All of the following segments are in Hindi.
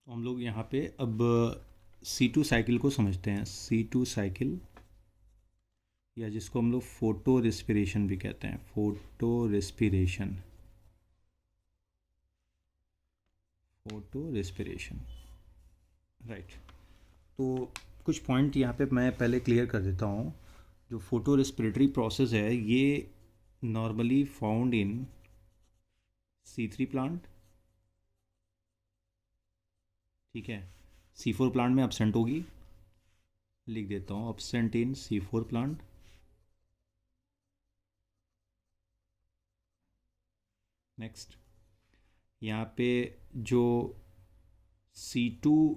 तो हम लोग यहाँ पे अब C2 साइकिल को समझते हैं। C2 साइकिल, या जिसको हम लोग फोटो रेस्पिरेशन भी कहते हैं। Photo respiration, photo respiration, right. तो कुछ पॉइंट यहाँ पे मैं पहले क्लियर कर देता हूँ। जो फोटो रेस्पिरेटरी प्रोसेस है ये normally found in C3 plant, ठीक है। C4 प्लांट में एब्सेंट होगी, लिख देता हूँ absent in C4 plant. Next, यहाँ पे जो C2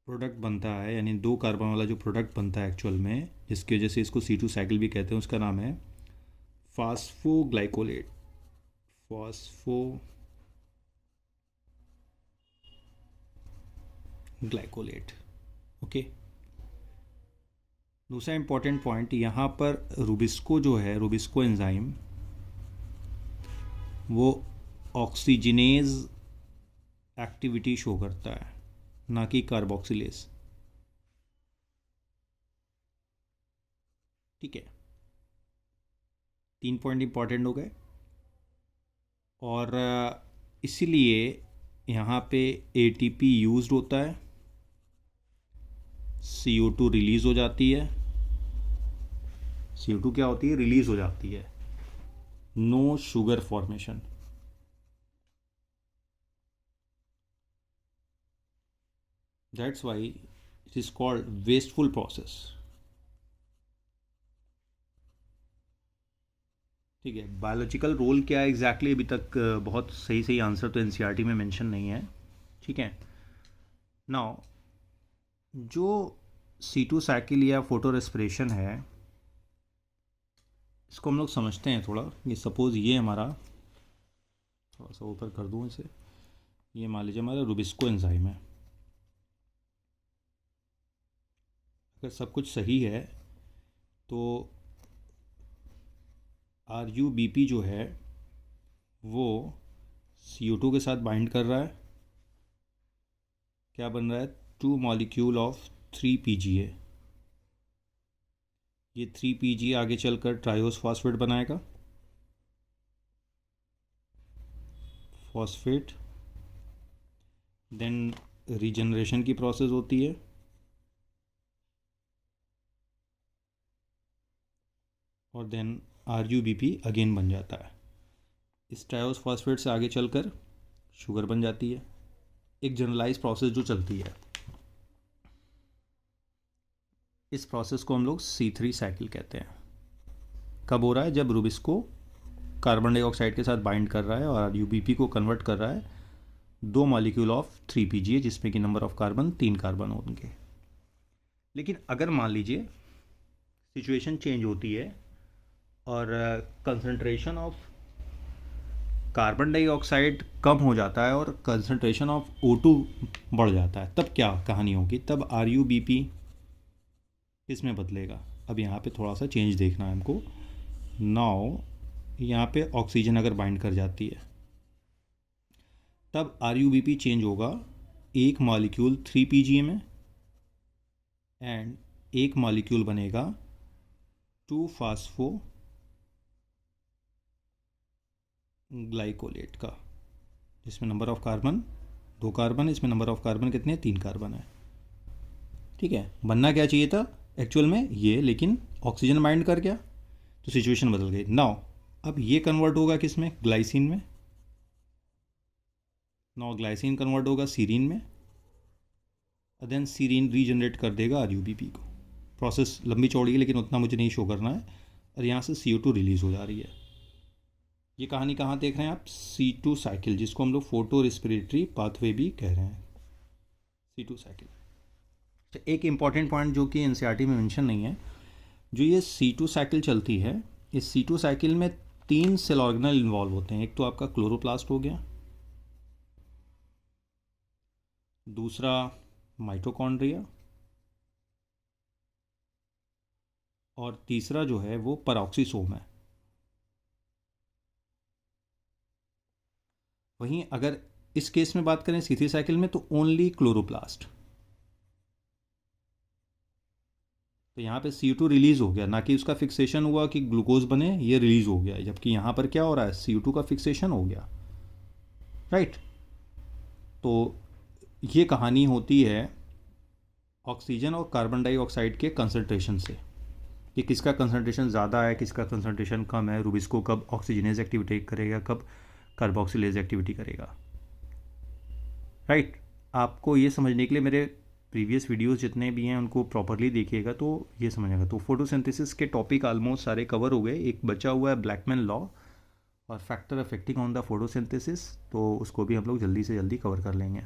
प्रोडक्ट बनता है, यानी 2 कार्बन वाला जो प्रोडक्ट बनता है एक्चुअल में, जिसकी वजह से इसको C2 साइकिल भी कहते हैं, उसका नाम है फास्फोग्लाइकोलेट। फास्फोग्लाइकोलेट, ओके। दूसरा इंपॉर्टेंट पॉइंट यहाँ पर, रूबिस्को जो है, रूबिस्को एंजाइम, वो ऑक्सीजनेज एक्टिविटी शो करता है, ना कि कार्बोक्सिलेज, ठीक है। 3 पॉइंट इंपॉर्टेंट हो गए। और इसीलिए यहाँ पे ATP यूज्ड होता है, CO2 रिलीज़ हो जाती है। CO2 क्या होती है? रिलीज़ हो जाती है। No sugar formation. That's why it is called wasteful process, ठीक है। बायोलॉजिकल रोल क्या है एग्जैक्टली, अभी तक बहुत सही सही आंसर तो NCERT में मेंशन नहीं है, ठीक है। नाउ, जो C2 साइकिल या फोटो रेस्पिरेशन है, इसको हम लोग समझते हैं थोड़ा। ये सपोज़ ये हमारा, थोड़ा सा ऊपर कर दूँ इसे, ये मान लीजिए हमारा रूबिस्को एंजाइम है। अगर सब कुछ सही है तो RUBP जो है वो CO2 के साथ बाइंड कर रहा है। क्या बन रहा है? 2 मॉलिक्यूल ऑफ 3 PGA। ये 3 PGA आगे चलकर ट्रायोस फॉस्फेट बनाएगा, फॉस्फेट। देन रीजनरेशन की प्रोसेस होती है, और देन RUBP अगेन बन जाता है। इस ट्रायोस फॉस्फेट से आगे चलकर शुगर बन जाती है। एक जनरलाइज प्रोसेस जो चलती है, इस प्रोसेस को हम लोग C3 साइकिल कहते हैं। कब हो रहा है? जब रूबिस्को कार्बन डाइऑक्साइड के साथ बाइंड कर रहा है और RUBP को कन्वर्ट कर रहा है 2 मॉलिक्यूल ऑफ 3 PGA, जिसमें कि नंबर ऑफ कार्बन 3 कार्बन होंगे। लेकिन अगर मान लीजिए सिचुएशन चेंज होती है और कंसंट्रेशन ऑफ कार्बन डाइऑक्साइड कम हो जाता है और कंसंट्रेशन ऑफ O2 बढ़ जाता है, तब क्या कहानी होगी? तब RUBP किस में बदलेगा? अब यहाँ पे थोड़ा सा चेंज देखना है हमको। नाउ, यहाँ पे ऑक्सीजन अगर बाइंड कर जाती है, तब RUBP चेंज होगा 1 मॉलिक्यूल 3 PGA में, एंड 1 मॉलिक्यूल बनेगा 2 फास्फो ग्लाइकोलेट का, जिसमें नंबर ऑफ कार्बन 2 कार्बन, इसमें नंबर ऑफ कार्बन कितने? 3 कार्बन है, ठीक है। बनना क्या चाहिए था एक्चुअल में ये, लेकिन ऑक्सीजन बाइंड कर गया तो सिचुएशन बदल गई। नाउ, अब ये कन्वर्ट होगा किस में? ग्लाइसिन में। नाउ ग्लाइसिन कन्वर्ट होगा सीरीन में, देन सीरीन रीजनरेट कर देगा RUBP को। प्रोसेस लंबी चौड़ी है, लेकिन उतना मुझे नहीं शो करना है। और यहाँ से CO2 रिलीज़ हो जा रही है। ये कहानी कहाँ देख रहे हैं आप? C2 साइकिल, जिसको हम लोग फोटो रेस्पिरेटरी पाथवे भी कह रहे हैं, C2 साइकिल। तो एक इम्पॉर्टेंट पॉइंट जो कि NCERT में मेंशन नहीं है, जो ये C2 साइकिल चलती है, इस C2 साइकिल में 3 सेल ऑर्गेनल इन्वॉल्व होते हैं। एक तो आपका क्लोरोप्लास्ट हो गया, दूसरा माइटोकॉन्ड्रिया, और तीसरा जो है वो पेरोक्सीसोम है। वहीं अगर इस केस में बात करें C3 साइकिल में तो ओनली क्लोरोप्लास्ट। तो यहाँ पे CO2 रिलीज हो गया, ना कि उसका फिक्सेशन हुआ कि ग्लूकोज बने, ये रिलीज हो गया, जबकि यहाँ पर क्या हो रहा है, CO2 का फिक्सेशन हो गया, राइट। तो ये कहानी होती है ऑक्सीजन और कार्बन डाइऑक्साइड के कंसंट्रेशन से, कि किसका कंसंट्रेशन ज़्यादा है, किसका कंसंट्रेशन कम है, रुबिस्को कब ऑक्सीजनेज एक्टिविटी करेगा, कब कार्बोक्सिलेज एक्टिविटी करेगा, राइट। आपको ये समझने के लिए मेरे प्रीवियस वीडियोस जितने भी हैं उनको प्रॉपरली देखिएगा तो ये समझेगा। तो फोटोसिंथेसिस के टॉपिक ऑलमोस्ट सारे कवर हो गए। एक बचा हुआ है ब्लैकमैन लॉ और factor affecting on the photosynthesis, तो उसको भी हम लोग जल्दी से जल्दी कवर कर लेंगे।